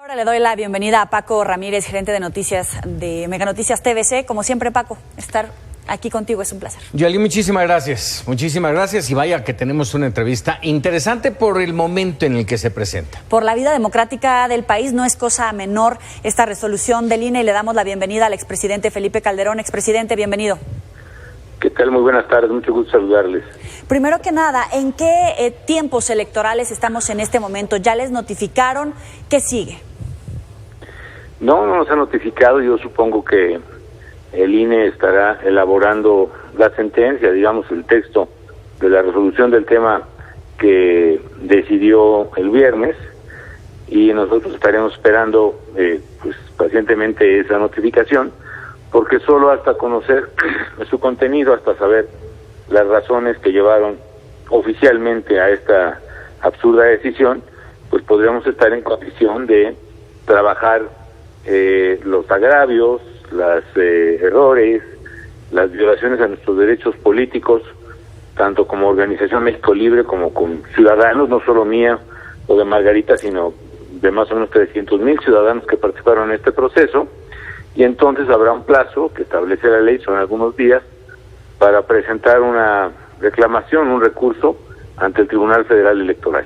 Ahora le doy la bienvenida a Paco Ramírez, gerente de noticias de Mega Noticias TVC. Como siempre, Paco, estar aquí contigo es un placer. Yoli, muchísimas gracias y vaya que tenemos una entrevista interesante por el momento en el que se presenta. Por la vida democrática del país no es cosa menor esta resolución del INE y le damos la bienvenida al expresidente Felipe Calderón. Expresidente, bienvenido. ¿Qué tal? Muy buenas tardes, mucho gusto saludarles. Primero que nada, ¿en qué tiempos electorales estamos en este momento? ¿Ya les notificaron? ¿Qué sigue? No nos ha notificado. Yo supongo que el INE estará elaborando la sentencia, digamos, el texto de la resolución del tema que decidió el viernes, y nosotros estaremos esperando pues pacientemente esa notificación, porque solo hasta conocer su contenido, hasta saber las razones que llevaron oficialmente a esta absurda decisión, pues podríamos estar en condición de trabajar los agravios, los errores, las violaciones a nuestros derechos políticos, tanto como Organización México Libre como con ciudadanos, no solo mía o de Margarita, sino de más o menos 300,000 ciudadanos que participaron en este proceso. Y entonces habrá un plazo que establece la ley, son algunos días, para presentar una reclamación, un recurso ante el Tribunal Federal Electoral.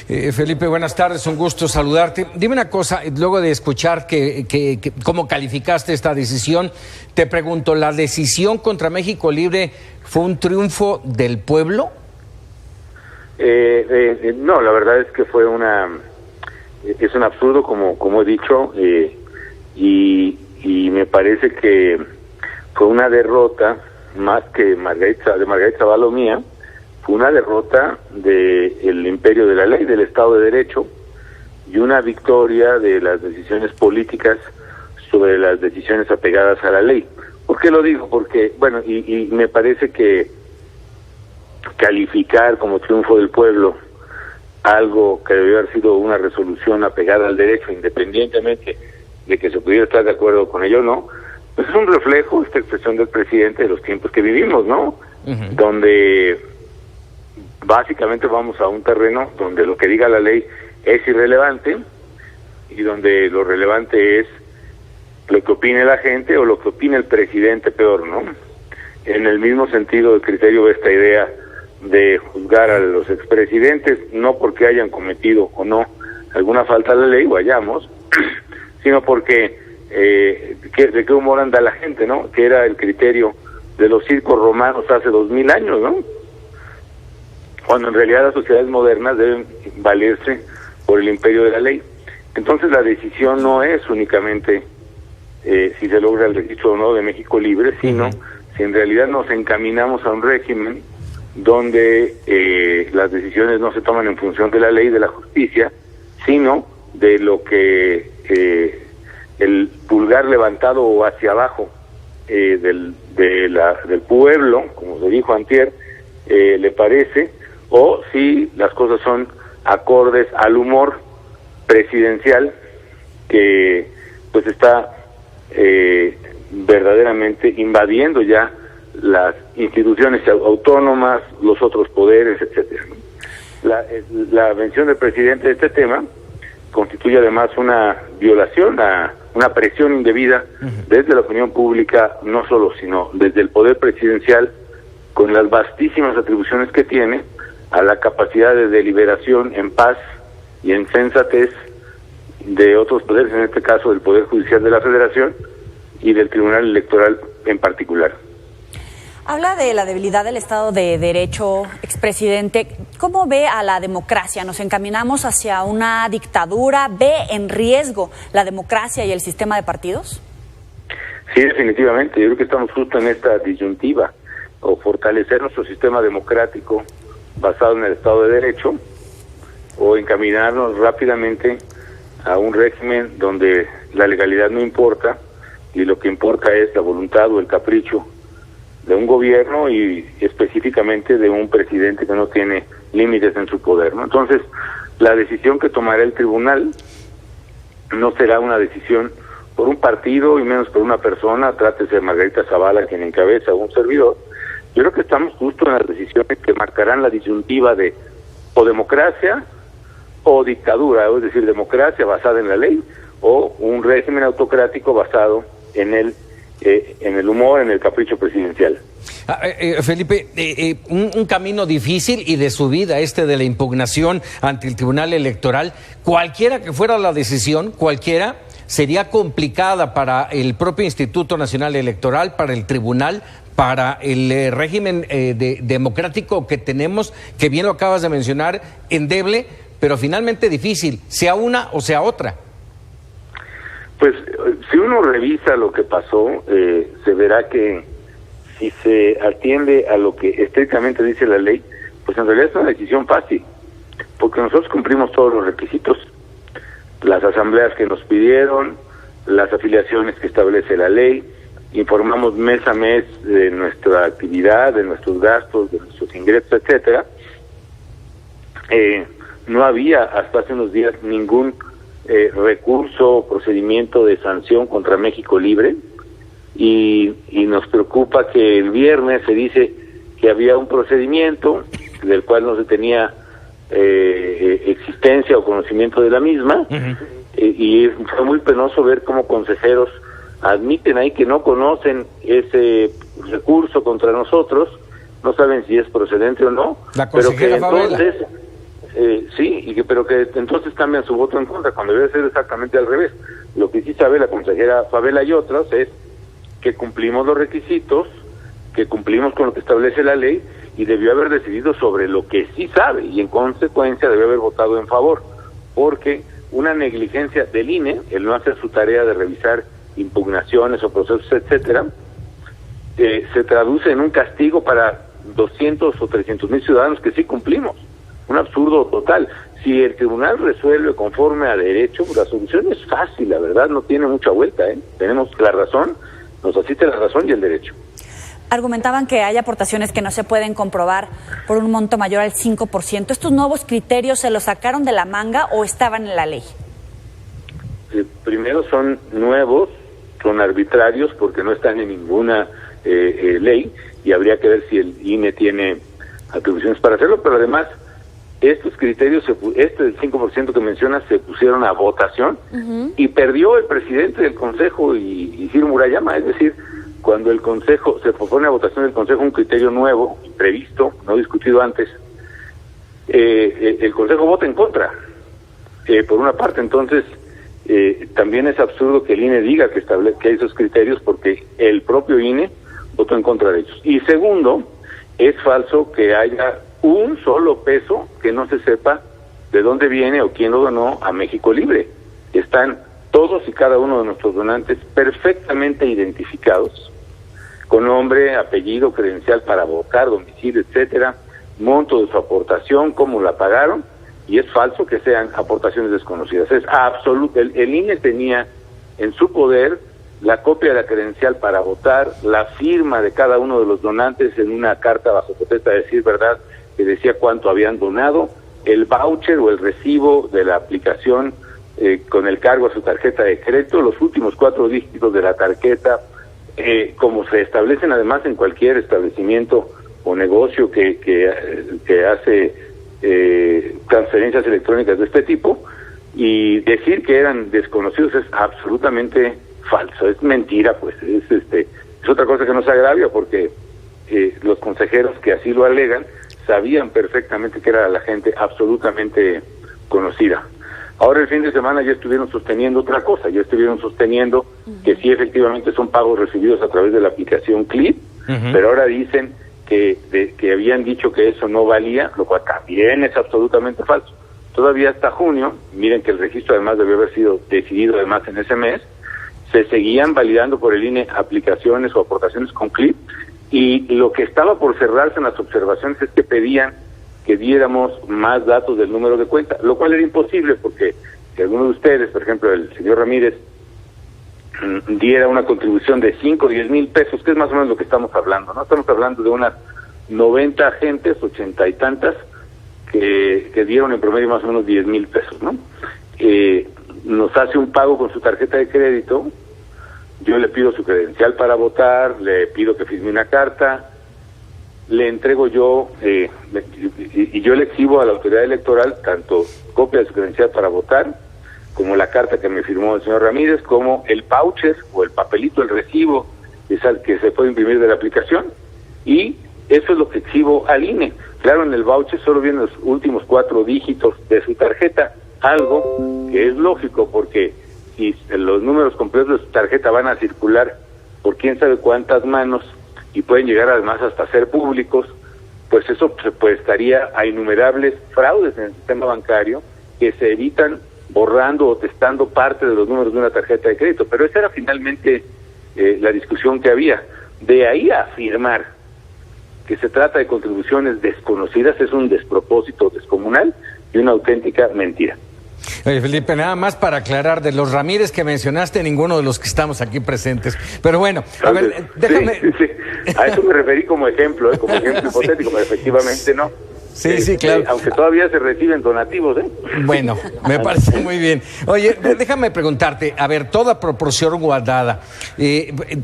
Felipe, buenas tardes, un gusto saludarte. Dime una cosa, luego de escuchar cómo calificaste esta decisión, te pregunto, ¿la decisión contra México Libre fue un triunfo del pueblo? No, la verdad es que es un absurdo, como he dicho, y me parece que fue una derrota más que de Margarita Zavala mía. Fue una derrota del imperio de la ley, del Estado de Derecho, y una victoria de las decisiones políticas sobre las decisiones apegadas a la ley. ¿Por qué lo digo? Porque, bueno, y me parece que calificar como triunfo del pueblo algo que debió haber sido una resolución apegada al derecho, independientemente de que se pudiera estar de acuerdo con ello o no, pues es un reflejo, esta expresión del presidente, de los tiempos que vivimos, ¿no? Uh-huh. Donde básicamente vamos a un terreno donde lo que diga la ley es irrelevante, y donde lo relevante es lo que opine la gente o lo que opine el presidente, peor, ¿no? En el mismo sentido, el criterio de esta idea de juzgar a los expresidentes, no porque hayan cometido o no alguna falta a la ley, o hayamos, sino porque de qué humor anda la gente, ¿no? Que era el criterio de los circos romanos hace 2000 años, ¿no? Cuando en realidad las sociedades modernas deben valerse por el imperio de la ley. Entonces la decisión no es únicamente si se logra el registro o no de México Libre, sino si en realidad nos encaminamos a un régimen donde las decisiones no se toman en función de la ley y de la justicia, sino de lo que el pulgar levantado o hacia abajo del pueblo, como se dijo antier, le parece, o si las cosas son acordes al humor presidencial que pues está verdaderamente invadiendo ya las instituciones autónomas, los otros poderes, etcétera. La mención del presidente de este tema constituye además una violación, una presión indebida desde la opinión pública, no solo, sino desde el poder presidencial, con las vastísimas atribuciones que tiene a la capacidad de deliberación en paz y en sensatez de otros poderes, en este caso del Poder Judicial de la Federación y del Tribunal Electoral en particular. Habla de la debilidad del Estado de Derecho, expresidente. ¿Cómo ve a la democracia? ¿Nos encaminamos hacia una dictadura? ¿Ve en riesgo la democracia y el sistema de partidos? Sí, definitivamente. Yo creo que estamos justo en esta disyuntiva, o fortalecer nuestro sistema democrático basado en el Estado de Derecho, o encaminarnos rápidamente a un régimen donde la legalidad no importa y lo que importa es la voluntad o el capricho de un gobierno y específicamente de un presidente que no tiene límites en su poder, ¿no? Entonces, la decisión que tomará el tribunal no será una decisión por un partido y menos por una persona, trátese de Margarita Zavala, quien encabeza, un servidor. Yo creo que estamos justo en las decisiones que marcarán la disyuntiva de o democracia o dictadura, es decir, democracia basada en la ley, o un régimen autocrático basado en el humor, en el capricho presidencial. Felipe, un camino difícil y de subida de la impugnación ante el Tribunal Electoral. Cualquiera que fuera la decisión, cualquiera, sería complicada para el propio Instituto Nacional Electoral, para el Tribunal, para el régimen democrático que tenemos, que bien lo acabas de mencionar, endeble, pero finalmente difícil, sea una o sea otra. Pues si uno revisa lo que pasó, se verá que si se atiende a lo que estrictamente dice la ley, pues en realidad es una decisión fácil, porque nosotros cumplimos todos los requisitos, las asambleas que nos pidieron, las afiliaciones que establece la ley, informamos mes a mes de nuestra actividad, de nuestros gastos, de nuestros ingresos, etcétera. No había hasta hace unos días ningún recurso o procedimiento de sanción contra México Libre, y nos preocupa que el viernes se dice que había un procedimiento del cual no se tenía existencia o conocimiento de la misma. Y fue muy penoso ver cómo consejeros admiten ahí que no conocen ese recurso contra nosotros, no saben si es procedente o no, pero que entonces pero que entonces cambian su voto en contra, cuando debe ser exactamente al revés. Lo que sí sabe la consejera Favela y otras es que cumplimos los requisitos, que cumplimos con lo que establece la ley, y debió haber decidido sobre lo que sí sabe, y en consecuencia debió haber votado en favor, porque una negligencia del INE, el no hacer su tarea de revisar impugnaciones o procesos, etcétera, se traduce en un castigo para 200 o 300 mil ciudadanos que sí cumplimos. Un absurdo total. Si el tribunal resuelve conforme a derecho, la solución es fácil, la verdad, no tiene mucha vuelta, Tenemos la razón, nos asiste la razón y el derecho. Argumentaban que hay aportaciones que no se pueden comprobar por un monto mayor al 5%. ¿Estos nuevos criterios se los sacaron de la manga o estaban en la ley? Primero son nuevos, son arbitrarios porque no están en ninguna ley, y habría que ver si el INE tiene atribuciones para hacerlo, pero además estos criterios, del 5% que mencionas, se pusieron a votación y perdió el presidente del Consejo, y Ciro Murayama. Es decir, cuando el Consejo se propone a votación del Consejo un criterio nuevo, previsto, no discutido antes, el Consejo vota en contra. Por una parte, entonces, también es absurdo que el INE diga que hay esos criterios, porque el propio INE votó en contra de ellos. Y segundo, es falso que haya un solo peso que no se sepa de dónde viene o quién lo donó a México Libre. Están todos y cada uno de nuestros donantes perfectamente identificados, con nombre, apellido, credencial para votar, domicilio, etcétera, monto de su aportación, cómo la pagaron, y es falso que sean aportaciones desconocidas. Es absoluto. El INE tenía en su poder la copia de la credencial para votar, la firma de cada uno de los donantes en una carta bajo protesta de decir verdad, que decía cuánto habían donado, el voucher o el recibo de la aplicación con el cargo a su tarjeta de crédito, los últimos 4 dígitos de la tarjeta, como se establecen además en cualquier establecimiento o negocio que hace transferencias electrónicas de este tipo, y decir que eran desconocidos es absolutamente falso, es mentira, pues es otra cosa que nos agravia, porque los consejeros que así lo alegan sabían perfectamente que era la gente absolutamente conocida. Ahora el fin de semana ya estuvieron sosteniendo otra cosa, ya estuvieron sosteniendo que sí, efectivamente son pagos recibidos a través de la aplicación Clip, pero ahora dicen que habían dicho que eso no valía, lo cual también es absolutamente falso. Todavía hasta junio, miren que el registro además debió haber sido decidido además en ese mes, se seguían validando por el INE aplicaciones o aportaciones con Clip, y lo que estaba por cerrarse en las observaciones es que pedían que diéramos más datos del número de cuenta, lo cual era imposible, porque si alguno de ustedes, por ejemplo el señor Ramírez, diera una contribución de 5 o 10 mil pesos, que es más o menos lo que estamos hablando, ¿no? Estamos hablando de unas 90 agentes, 80 y tantas, que dieron en promedio más o menos 10 mil pesos, ¿no? Nos hace un pago con su tarjeta de crédito, yo le pido su credencial para votar, le pido que firme una carta, le entrego yo, y yo le exhibo a la autoridad electoral tanto copia de su credencial para votar, como la carta que me firmó el señor Ramírez, como el voucher o el papelito, el recibo que se puede imprimir de la aplicación, y eso es lo que exhibo al INE. Claro, en el voucher solo vienen los últimos 4 dígitos de su tarjeta, algo que es lógico porque si los números completos de su tarjeta van a circular por quién sabe cuántas manos y pueden llegar además hasta ser públicos, pues eso se prestaría a innumerables fraudes en el sistema bancario que se evitan borrando o testando parte de los números de una tarjeta de crédito. Pero esa era finalmente la discusión que había. De ahí a afirmar que se trata de contribuciones desconocidas es un despropósito descomunal y una auténtica mentira. Oye, Felipe, nada más para aclarar, de los Ramírez que mencionaste, ninguno de los que estamos aquí presentes. Pero bueno, a ver, déjame... Sí. A eso me referí como ejemplo hipotético, pero efectivamente no. Sí, claro. Aunque todavía se reciben donativos, ¿eh? Bueno, me parece muy bien. Oye, déjame preguntarte, a ver, toda proporción guardada,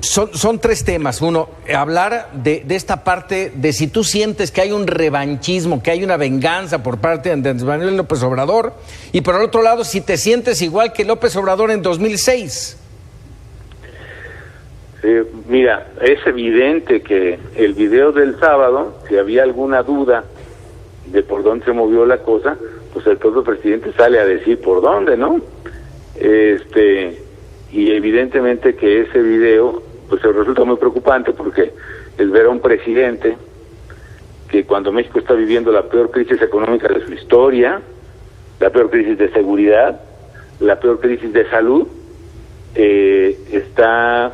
son 3 temas. Uno, hablar de esta parte de si tú sientes que hay un revanchismo, que hay una venganza por parte de Andrés Manuel López Obrador, y por el otro lado, si te sientes igual que López Obrador en 2006. Mira, es evidente que el video del sábado, si había alguna duda de por dónde se movió la cosa, pues el propio presidente sale a decir por dónde, ¿no? Y evidentemente que ese video pues se resulta muy preocupante porque es ver a un presidente que cuando México está viviendo la peor crisis económica de su historia, la peor crisis de seguridad, la peor crisis de salud, está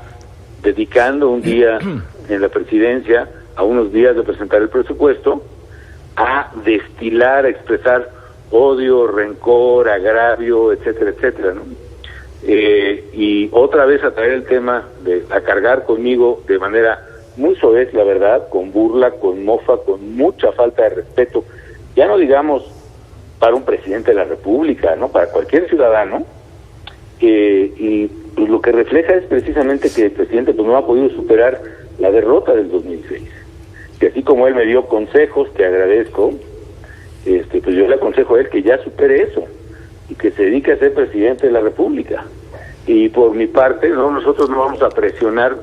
dedicando un día en la presidencia, a unos días de presentar el presupuesto, a destilar, a expresar odio, rencor, agravio, etcétera, etcétera, ¿no? Y otra vez a traer el tema a cargar conmigo de manera muy soez, la verdad, con burla, con mofa, con mucha falta de respeto, ya no digamos para un presidente de la República, ¿no? Para cualquier ciudadano, y pues lo que refleja es precisamente que el presidente pues no ha podido superar la derrota del 2006. Que así como él me dio consejos, que agradezco, pues yo le aconsejo a él que ya supere eso y que se dedique a ser presidente de la República. Y por mi parte, nosotros no vamos a presionar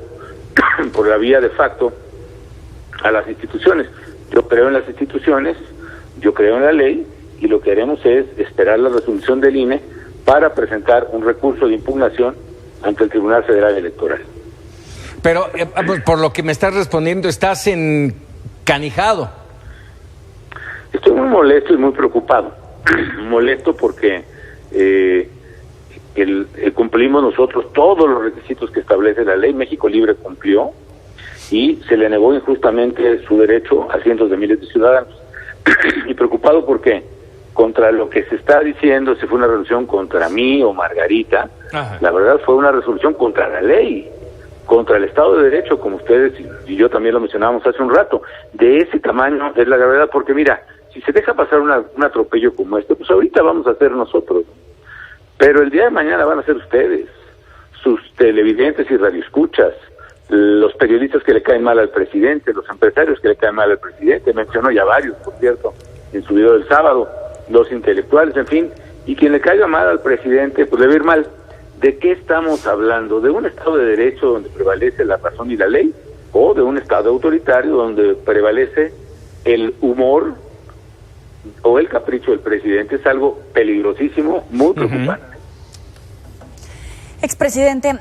por la vía de facto a las instituciones. Yo creo en las instituciones, yo creo en la ley, y lo que haremos es esperar la resolución del INE para presentar un recurso de impugnación ante el Tribunal Federal Electoral. Pero por lo que me estás respondiendo, estás encanijado. Estoy muy molesto y muy preocupado. Molesto porque cumplimos nosotros todos los requisitos que establece la ley. México Libre cumplió y se le negó injustamente su derecho a cientos de miles de ciudadanos. Y preocupado porque contra lo que se está diciendo, si fue una resolución contra mí o Margarita, ajá, la verdad fue una resolución contra la ley, contra el Estado de Derecho, como ustedes y yo también lo mencionábamos hace un rato. De ese tamaño es la gravedad, porque mira, si se deja pasar un atropello como este, pues ahorita vamos a ser nosotros, pero el día de mañana van a ser ustedes, sus televidentes y radioescuchas, los periodistas que le caen mal al presidente, los empresarios que le caen mal al presidente, mencionó ya varios, por cierto, en su video del sábado, los intelectuales, en fin, y quien le caiga mal al presidente, pues le va a ir mal. ¿De qué estamos hablando? ¿De un Estado de Derecho donde prevalece la razón y la ley? ¿O de un Estado autoritario donde prevalece el humor o el capricho del presidente? Es algo peligrosísimo, muy preocupante. Expresidente,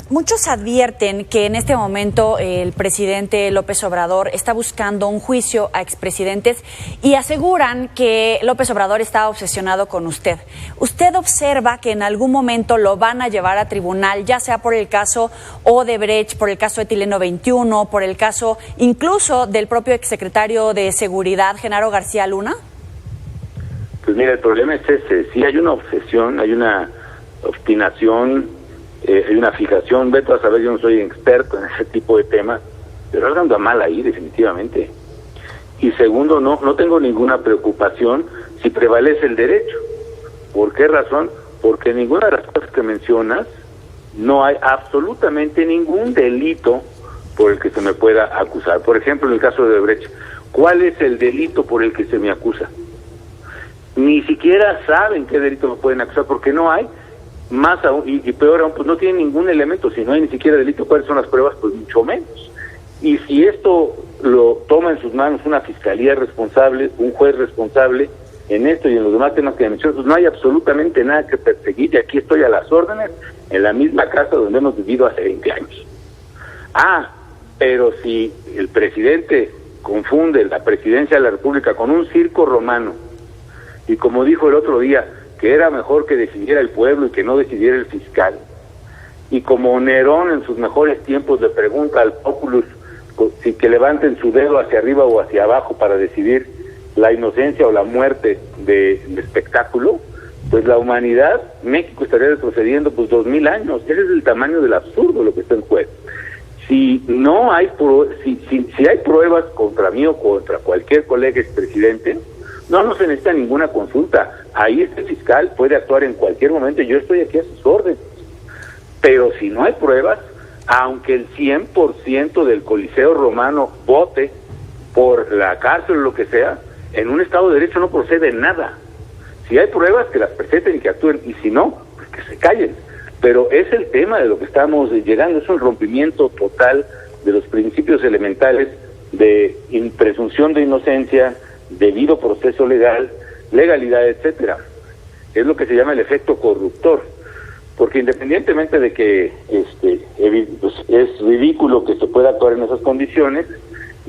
muchos advierten que en este momento el presidente López Obrador está buscando un juicio a expresidentes y aseguran que López Obrador está obsesionado con usted. ¿Usted observa que en algún momento lo van a llevar a tribunal, ya sea por el caso Odebrecht, por el caso Etileno 21, por el caso incluso del propio exsecretario de Seguridad, Genaro García Luna? Pues mira, el problema es ese. Sí hay una obsesión, hay una obstinación, hay una fijación. Vete a saber, yo no soy experto en ese tipo de temas, pero algo anda mal ahí definitivamente. Y segundo, no tengo ninguna preocupación si prevalece el derecho. ¿Por qué razón? Porque ninguna de las cosas que mencionas, no hay absolutamente ningún delito por el que se me pueda acusar. Por ejemplo, en el caso de Odebrecht, ¿cuál es el delito por el que se me acusa? Ni siquiera saben qué delito me pueden acusar, porque no hay, más aún, y peor aún, pues no tienen ningún elemento. Si no hay ni siquiera delito, ¿cuáles son las pruebas? Pues mucho menos. Y si esto lo toma en sus manos una fiscalía responsable, un juez responsable, en esto y en los demás temas que mencioné, pues no hay absolutamente nada que perseguir, y aquí estoy a las órdenes, en la misma casa donde hemos vivido hace 20 años. Pero si el presidente confunde la presidencia de la República con un circo romano, y como dijo el otro día, que era mejor que decidiera el pueblo y que no decidiera el fiscal, y como Nerón en sus mejores tiempos le pregunta al populus si que levanten su dedo hacia arriba o hacia abajo para decidir la inocencia o la muerte del espectáculo, pues la humanidad, México estaría retrocediendo pues 2000 años. Ese es el tamaño del absurdo lo que está en juego. Si no hay si hay pruebas contra mí o contra cualquier colega expresidente, no se necesita ninguna consulta. Ahí este fiscal puede actuar en cualquier momento, yo estoy aquí a sus órdenes. Pero si no hay pruebas, aunque el 100% del Coliseo Romano vote por la cárcel o lo que sea, en un Estado de Derecho no procede nada. Si hay pruebas, que las presenten y que actúen, y si no, pues que se callen. Pero es el tema de lo que estamos llegando, es un rompimiento total de los principios elementales de presunción de inocencia, debido proceso legal, legalidad, etcétera. Es lo que se llama el efecto corruptor, porque independientemente de que pues es ridículo que se pueda actuar en esas condiciones,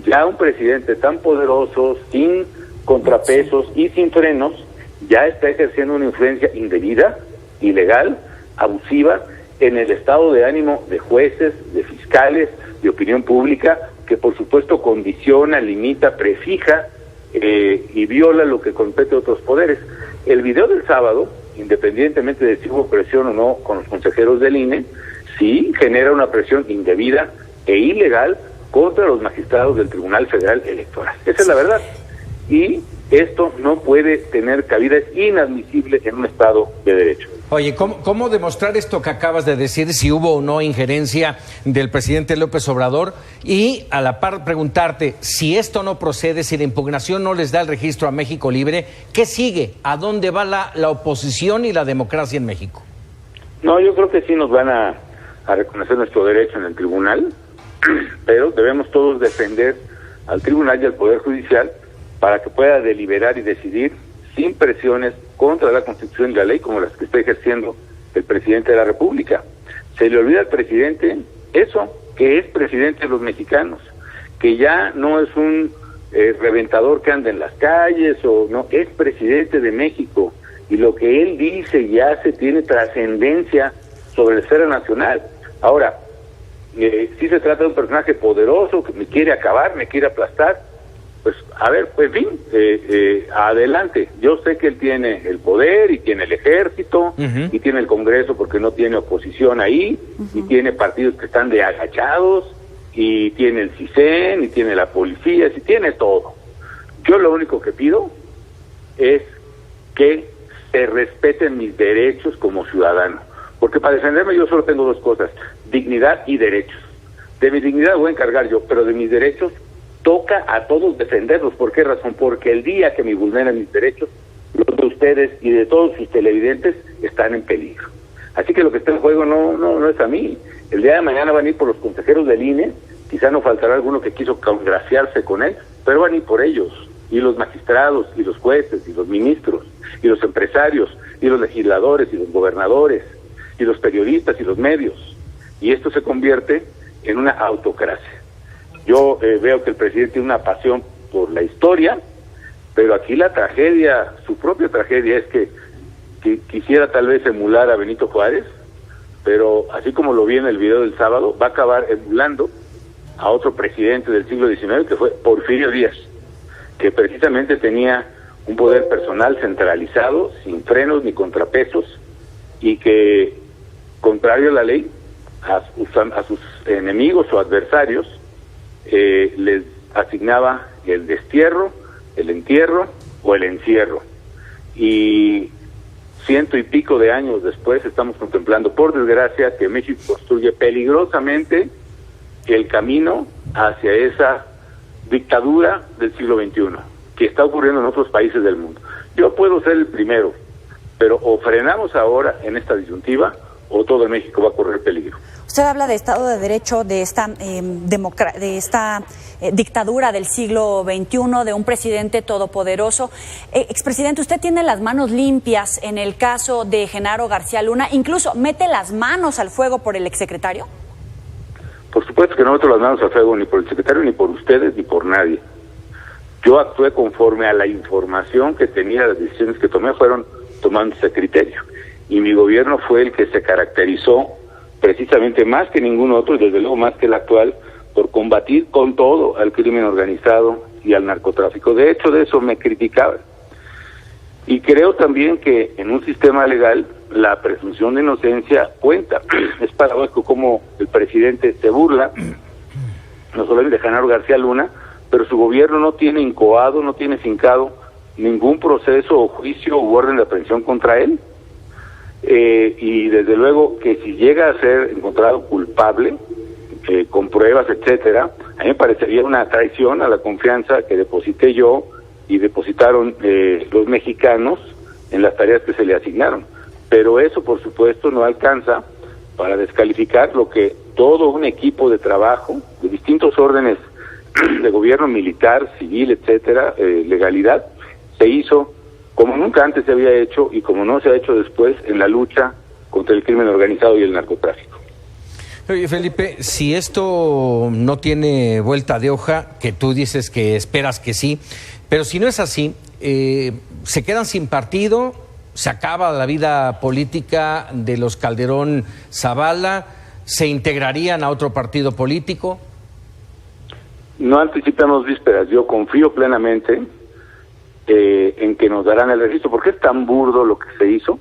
ya un presidente tan poderoso, sin contrapesos y sin frenos, ya está ejerciendo una influencia indebida, ilegal, abusiva, en el estado de ánimo de jueces, de fiscales, de opinión pública, que por supuesto condiciona, limita, prefija y viola lo que compete a otros poderes. El video del sábado, independientemente de si hubo presión o no con los consejeros del INE, sí genera una presión indebida e ilegal contra los magistrados del Tribunal Federal Electoral. Esa es la verdad. Y esto no puede tener cabida, es inadmisible en un Estado de Derecho. Oye, ¿cómo demostrar esto que acabas de decir, si hubo o no injerencia del presidente López Obrador? Y a la par preguntarte, si esto no procede, si la impugnación no les da el registro a México Libre, ¿qué sigue? ¿A dónde va la oposición y la democracia en México? No, yo creo que sí nos van a reconocer nuestro derecho en el tribunal, pero debemos todos defender al tribunal y al Poder Judicial para que pueda deliberar y decidir sin presiones contra la Constitución y la ley como las que está ejerciendo el presidente de la República. Se le olvida al presidente eso, que es presidente de los mexicanos, que ya no es un reventador que anda en las calles, o no, es presidente de México, y lo que él dice y hace tiene trascendencia sobre la esfera nacional. Ahora, si se trata de un personaje poderoso que me quiere acabar, me quiere aplastar, pues a ver, pues en fin, adelante. Yo sé que él tiene el poder y tiene el ejército y tiene el Congreso porque no tiene oposición ahí, y tiene partidos que están de agachados, y tiene el CISEN y tiene la policía, y tiene todo. Yo lo único que pido es que se respeten mis derechos como ciudadano, porque para defenderme yo solo tengo dos cosas: dignidad y derechos. De mi dignidad voy a encargar yo, pero de mis derechos toca a todos defenderlos. ¿Por qué razón? Porque el día que me vulneren mis derechos, los de ustedes y de todos sus televidentes están en peligro. Así que lo que está en juego no es a mí. El día de mañana van a ir por los consejeros del INE, quizá no faltará alguno que quiso congraciarse con él, pero van a ir por ellos, y los magistrados, y los jueces, y los ministros, y los empresarios, y los legisladores, y los gobernadores, y los periodistas, y los medios. Y esto se convierte en una autocracia. Yo veo que el presidente tiene una pasión por la historia, pero aquí la tragedia, su propia tragedia, es que quisiera tal vez emular a Benito Juárez, pero así como lo vi en el video del sábado, va a acabar emulando a otro presidente del siglo XIX, que fue Porfirio Díaz, que precisamente tenía un poder personal centralizado, sin frenos ni contrapesos, y que, contrario a la ley, a sus enemigos o adversarios, les asignaba el destierro, el entierro o el encierro. Y 100 y pico de años después estamos contemplando, por desgracia, que México construye peligrosamente el camino hacia esa dictadura del siglo XXI, que está ocurriendo en otros países del mundo. Yo puedo ser el primero, pero o frenamos ahora en esta disyuntiva, o todo México va a correr peligro. Usted habla de Estado de Derecho, de esta, dictadura del siglo XXI, de un presidente todopoderoso. Expresidente, ¿usted tiene las manos limpias en el caso de Genaro García Luna? ¿Incluso mete las manos al fuego por el exsecretario? Por supuesto que no meto las manos al fuego ni por el secretario, ni por ustedes, ni por nadie. Yo actué conforme a la información que tenía, las decisiones que tomé fueron tomando ese criterio. Y mi gobierno fue el que se caracterizó precisamente más que ningún otro, y desde luego más que el actual, por combatir con todo al crimen organizado y al narcotráfico. De hecho, de eso me criticaban. Y creo también que en un sistema legal la presunción de inocencia cuenta. Es paradójico como el presidente se burla, no solo de Genaro García Luna, pero su gobierno no tiene incoado, no tiene fincado ningún proceso o juicio u orden de aprehensión contra él. Y desde luego que si llega a ser encontrado culpable, con pruebas, etcétera, a mí me parecería una traición a la confianza que deposité yo y depositaron los mexicanos en las tareas que se le asignaron. Pero eso, por supuesto, no alcanza para descalificar lo que todo un equipo de trabajo de distintos órdenes de gobierno, militar, civil, etcétera, legalidad, se hizo como nunca antes se había hecho y como no se ha hecho después en la lucha contra el crimen organizado y el narcotráfico. Oye, Felipe, si esto no tiene vuelta de hoja, que tú dices que esperas que sí, pero si no es así, ¿se quedan sin partido? ¿Se acaba la vida política de los Calderón Zavala? ¿Se integrarían a otro partido político? No anticipemos vísperas. Yo confío plenamente en que nos darán el registro, porque es tan burdo lo que se hizo,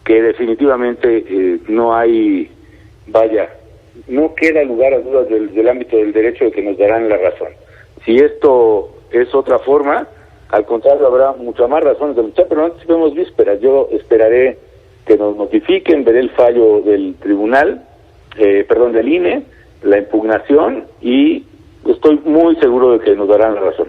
que definitivamente no hay, no queda lugar a dudas del ámbito del derecho de que nos darán la razón. Si esto es otra forma, al contrario, habrá muchas más razones de luchar, pero no anticipemos vísperas. Yo esperaré que nos notifiquen, veré el fallo del tribunal, del INE, la impugnación, y estoy muy seguro de que nos darán la razón.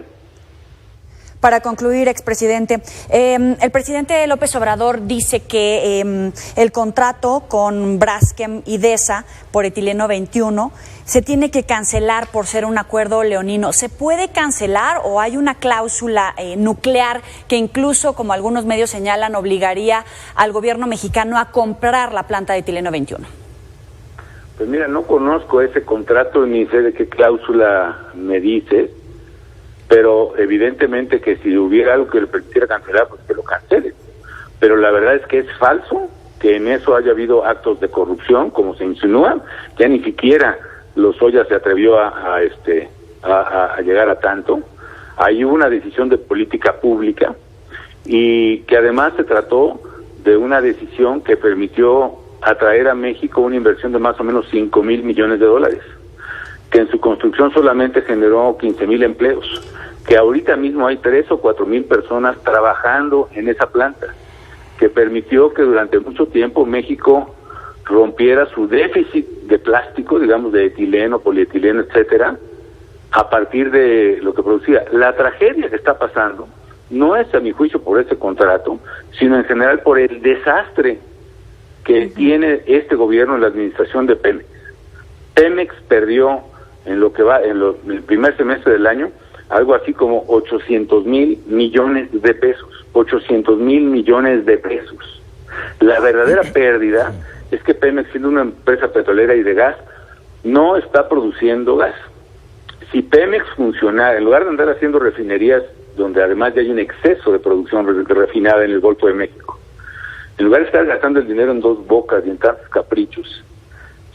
Para concluir, expresidente, el presidente López Obrador dice que el contrato con Braskem y DESA por etileno 21 se tiene que cancelar por ser un acuerdo leonino. ¿Se puede cancelar o hay una cláusula nuclear que incluso, como algunos medios señalan, obligaría al gobierno mexicano a comprar la planta de etileno 21? Pues mira, no conozco ese contrato ni sé de qué cláusula me dices, pero evidentemente que si hubiera algo que le permitiera cancelar, pues que lo cancele. Pero la verdad es que es falso que en eso haya habido actos de corrupción, como se insinúa. Ya ni siquiera Lozoya se atrevió a llegar a tanto. Hay una decisión de política pública y que además se trató de una decisión que permitió atraer a México una inversión de más o menos $5,000 millones, que en su construcción solamente generó 15,000 empleos, que ahorita mismo hay 3 o 4,000 personas trabajando en esa planta, que permitió que durante mucho tiempo México rompiera su déficit de plástico, digamos de etileno, polietileno, etcétera, a partir de lo que producía. La tragedia que está pasando no es, a mi juicio, por ese contrato, sino en general por el desastre que tiene este gobierno en la administración de Pemex. Pemex perdió en lo que va, en el primer semestre del año, algo así como 800,000 millones de pesos. 800,000 millones de pesos. La verdadera pérdida es que Pemex, siendo una empresa petrolera y de gas, no está produciendo gas. Si Pemex funcionara, en lugar de andar haciendo refinerías donde además ya hay un exceso de producción refinada en el Golfo de México, en lugar de estar gastando el dinero en dos bocas y en tantos caprichos,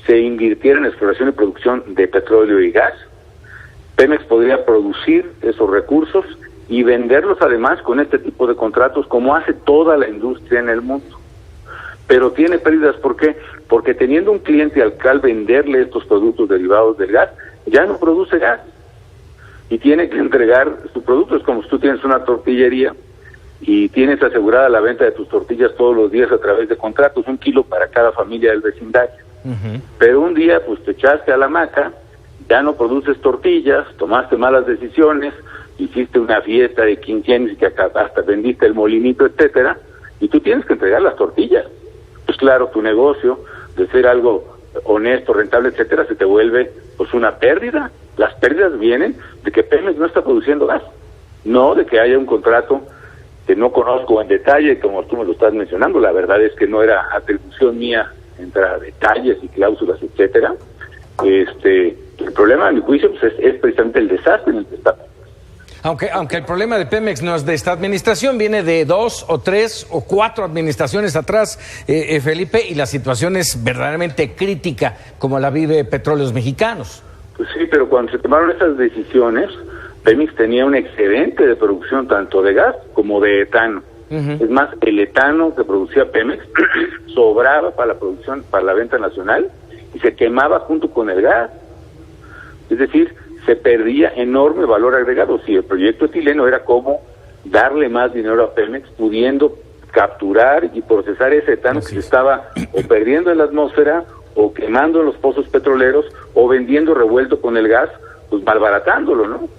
se invirtiera en exploración y producción de petróleo y gas, Pemex podría producir esos recursos y venderlos además con este tipo de contratos, como hace toda la industria en el mundo. Pero tiene pérdidas, ¿por qué? Porque teniendo un cliente al cual venderle estos productos derivados del gas, ya no produce gas y tiene que entregar su producto. Es como si tú tienes una tortillería y tienes asegurada la venta de tus tortillas todos los días a través de contratos, 1 kilo para cada familia del vecindario. Pero un día pues te echaste a la hamaca, ya no produces tortillas, tomaste malas decisiones, hiciste una fiesta de 15 años y que hasta vendiste el molinito, etcétera, y tú tienes que entregar las tortillas. Pues claro, tu negocio, de ser algo honesto, rentable, etcétera, se te vuelve pues una pérdida. Las pérdidas vienen de que Pemex no está produciendo gas, no de que haya un contrato que no conozco en detalle, como tú me lo estás mencionando. La verdad es que no era atribución mía entrar a detalles y cláusulas, etcétera. El problema, a mi juicio, pues es precisamente el desastre en el que está. Aunque el problema de Pemex no es de esta administración, viene de 2 o 3 o 4 administraciones atrás, Felipe, y la situación es verdaderamente crítica, como la vive Petróleos Mexicanos. Pues sí, pero cuando se tomaron esas decisiones, Pemex tenía un excedente de producción tanto de gas como de etano. Es más, el etano que producía Pemex sobraba para la producción, para la venta nacional, y se quemaba junto con el gas. Es decir, se perdía enorme valor agregado. Si el proyecto etileno era como darle más dinero a Pemex, pudiendo capturar y procesar ese etano que se estaba o perdiendo en la atmósfera, o quemando en los pozos petroleros, o vendiendo revuelto con el gas, pues malbaratándolo, ¿no?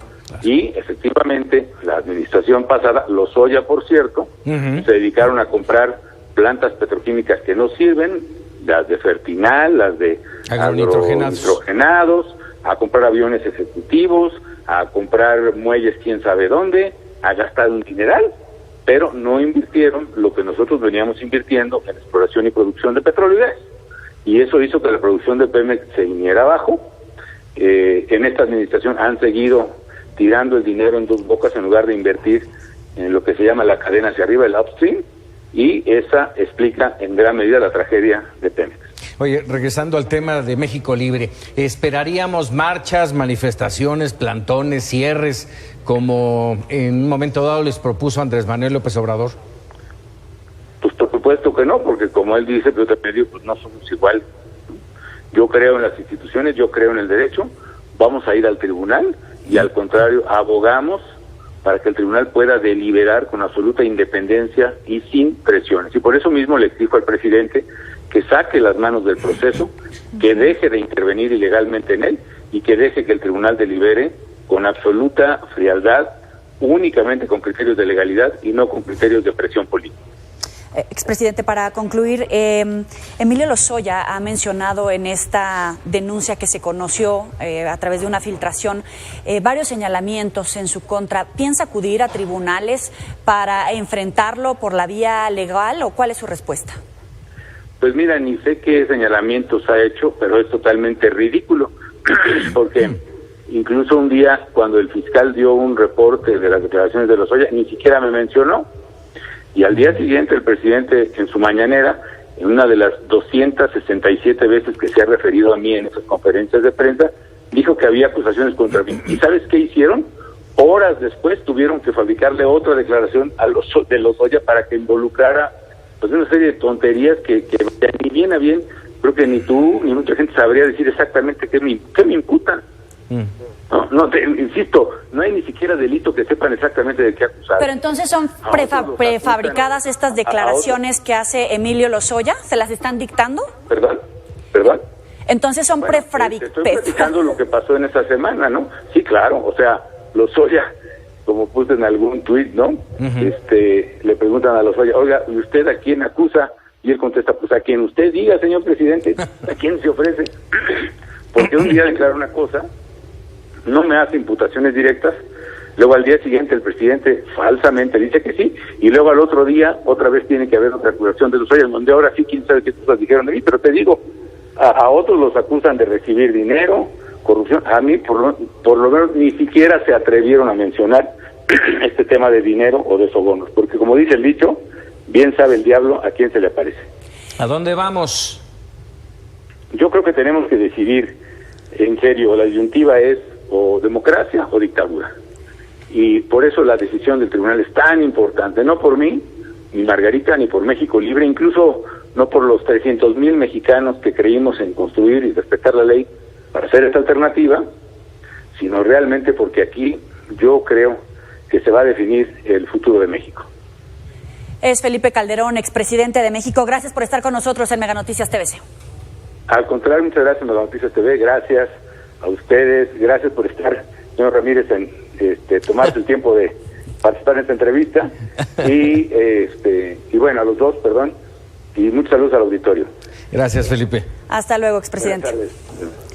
Y efectivamente, la administración pasada, Lozoya, por cierto, se dedicaron a comprar plantas petroquímicas que no sirven, las de Fertinal, las de agronitrogenados, a comprar aviones ejecutivos, a comprar muelles quién sabe dónde, a gastar un dineral, pero no invirtieron lo que nosotros veníamos invirtiendo en exploración y producción de petróleo y gas. Y eso hizo que la producción de Pemex se viniera abajo. En esta administración han seguido tirando el dinero en dos bocas en lugar de invertir en lo que se llama la cadena hacia arriba, el upstream, y esa explica en gran medida la tragedia de Pemex. Oye, regresando al tema de México Libre, ¿esperaríamos marchas, manifestaciones, plantones, cierres, como en un momento dado les propuso Andrés Manuel López Obrador? Pues por supuesto que no, porque como él dice, pero te digo, pues no somos igual. Yo creo en las instituciones, yo creo en el derecho, vamos a ir al tribunal y al contrario, abogamos para que el tribunal pueda deliberar con absoluta independencia y sin presiones. Y por eso mismo le exijo al presidente que saque las manos del proceso, que deje de intervenir ilegalmente en él y que deje que el tribunal delibere con absoluta frialdad, únicamente con criterios de legalidad y no con criterios de presión política. Expresidente, para concluir, Emilio Lozoya ha mencionado en esta denuncia que se conoció a través de una filtración varios señalamientos en su contra. ¿Piensa acudir a tribunales para enfrentarlo por la vía legal o cuál es su respuesta? Pues mira, ni sé qué señalamientos ha hecho, pero es totalmente ridículo, porque incluso un día cuando el fiscal dio un reporte de las declaraciones de Lozoya, ni siquiera me mencionó. Y al día siguiente el presidente en su mañanera, en una de las 267 veces que se ha referido a mí en esas conferencias de prensa, dijo que había acusaciones contra mí. ¿Y sabes qué hicieron? Horas después tuvieron que fabricarle otra declaración a de Lozoya para que involucrara pues una serie de tonterías que ni bien a bien, creo que ni tú ni mucha gente sabría decir exactamente qué me imputan. Insisto, no hay ni siquiera delito que sepan exactamente de qué acusar. Pero entonces son prefabricadas estas declaraciones que hace Emilio Lozoya, ¿se las están dictando? ¿Perdón? Entonces son prefabricadas. Estoy platicando lo que pasó en esta semana, ¿no? Sí, claro, o sea, Lozoya, como puse en algún tuit, ¿no? Le preguntan a Lozoya, oiga, ¿y usted a quién acusa? Y él contesta, pues a quien usted diga, señor presidente, ¿a quién se ofrece? Porque un día declara una cosa, no me hace imputaciones directas, luego al día siguiente el presidente falsamente dice que sí, y luego al otro día otra vez tiene que haber otra acusación de Lozoya, donde ahora sí quién sabe qué cosas dijeron de mí, pero te digo, a otros los acusan de recibir dinero, corrupción, a mí por lo menos ni siquiera se atrevieron a mencionar este tema de dinero o de sobornos, porque como dice el dicho, bien sabe el diablo a quién se le aparece. ¿A dónde vamos? Yo creo que tenemos que decidir, en serio, la disyuntiva es o democracia o dictadura. Y por eso la decisión del tribunal es tan importante, no por mí, ni Margarita, ni por México Libre, incluso no por los 300,000 mexicanos que creímos en construir y respetar la ley para hacer esta alternativa, sino realmente porque aquí yo creo que se va a definir el futuro de México. Es Felipe Calderón, expresidente de México. Gracias por estar con nosotros en Mega Noticias TVC. Al contrario, muchas gracias, Mega Noticias TV. Gracias a ustedes, gracias por estar, señor Ramírez, en tomarse el tiempo de participar en esta entrevista, y bueno, a los dos, perdón, y muchos saludos al auditorio. Gracias, Felipe. Hasta luego, expresidente. Buenas tardes.